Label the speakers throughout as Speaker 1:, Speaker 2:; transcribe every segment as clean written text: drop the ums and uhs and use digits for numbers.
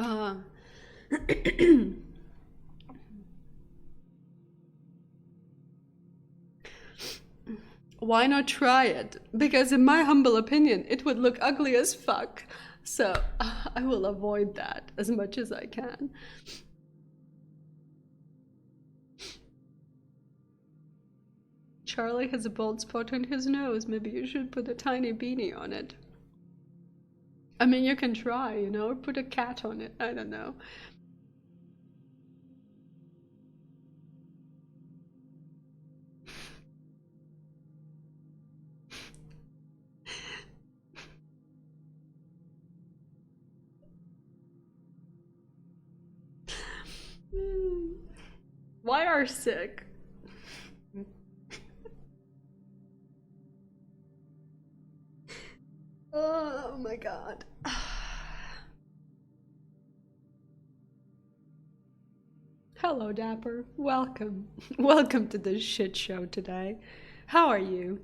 Speaker 1: Uh, why not try it? Because in my humble opinion, it would look ugly as fuck. So I will avoid that as much as I can. Charlie has a bald spot on his nose. Maybe you should put a tiny beanie on it. I mean, you can try, or put a cat on it. I don't know. Why are sick? Oh my god. Hello, Dapper. Welcome. Welcome to this shit show today. How are you?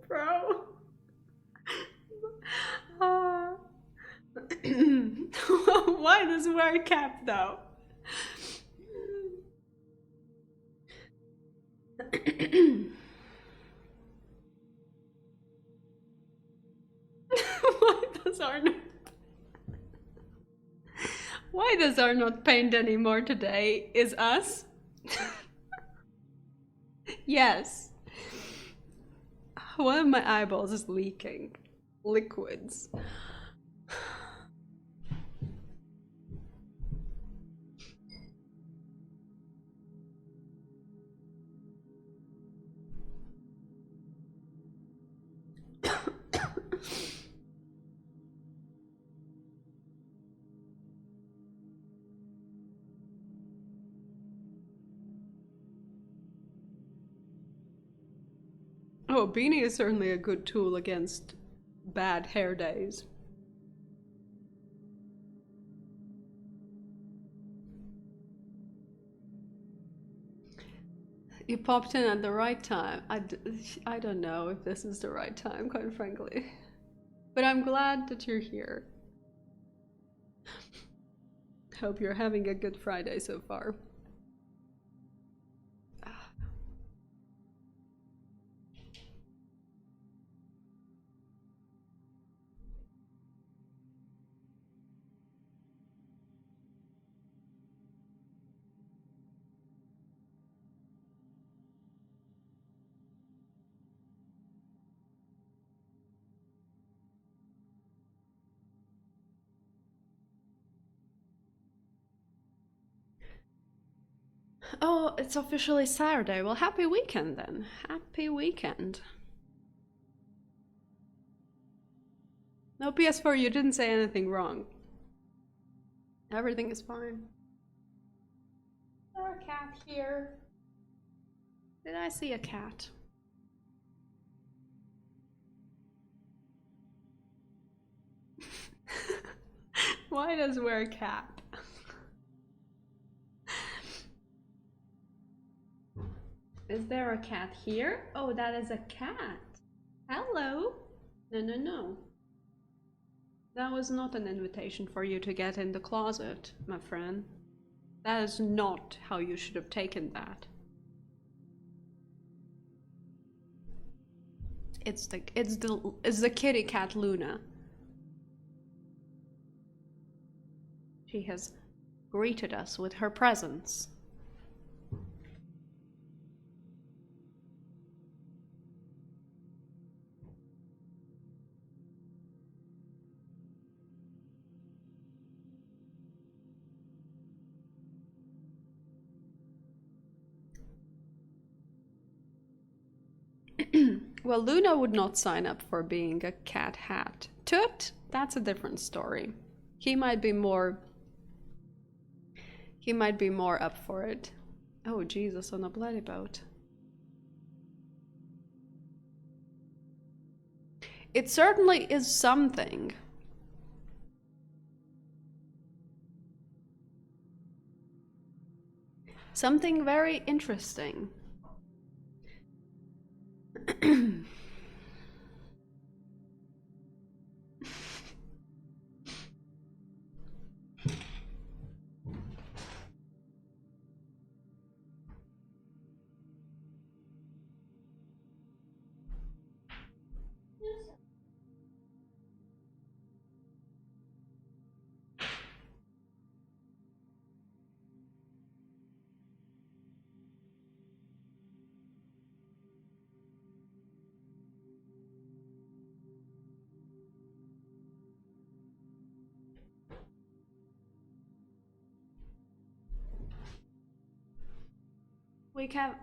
Speaker 1: Bro. Why does he wear a cap though? Why does Arnold Why does Arnold paint anymore today? Is us? Yes. One of my eyeballs is leaking liquids. Oh, beanie is certainly a good tool against bad hair days. You popped in at the right time. I don't know if this is the right time, quite frankly. But I'm glad that you're here. Hope you're having a good Friday so far. Oh, it's officially Saturday. Well, happy weekend then. Happy weekend. No, PS4, you didn't say anything wrong. Everything is fine. Is there a cat here? Did I see a cat? Why does wear a cap? Is there a cat here? Oh, that is a cat. Hello. No, no, no. That was not an invitation for you to get in the closet, my friend. That is not how you should have taken that. It's the kitty cat Luna. She has greeted us with her presence. Well, Luna would not sign up for being a cat hat. Toot, that's a different story. He might be more up for it. Oh, Jesus, on a bloody boat. It certainly is something. Something very interesting.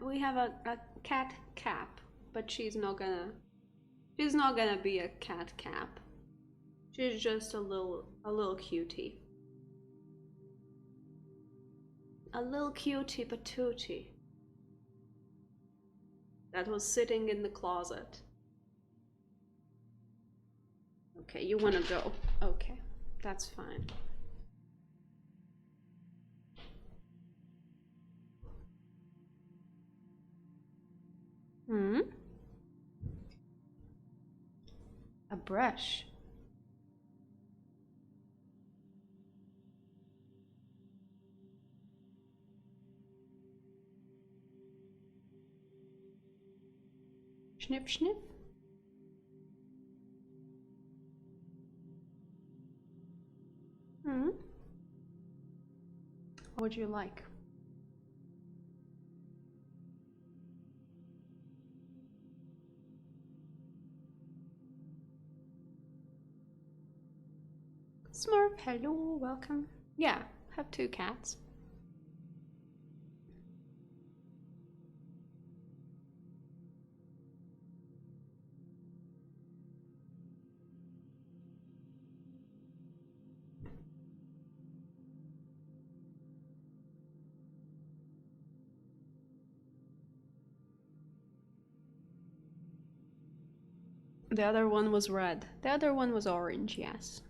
Speaker 1: we have a cat cap, but she's not gonna be a cat cap. She's just a little cutie. A little cutie patootie that was sitting in the closet. Okay, you wanna go. Okay, that's fine. A brush. Sniff, sniff. What would you like? Smurf, hello, welcome. Yeah, have 2 cats. The other one was red. The other one was orange, yes.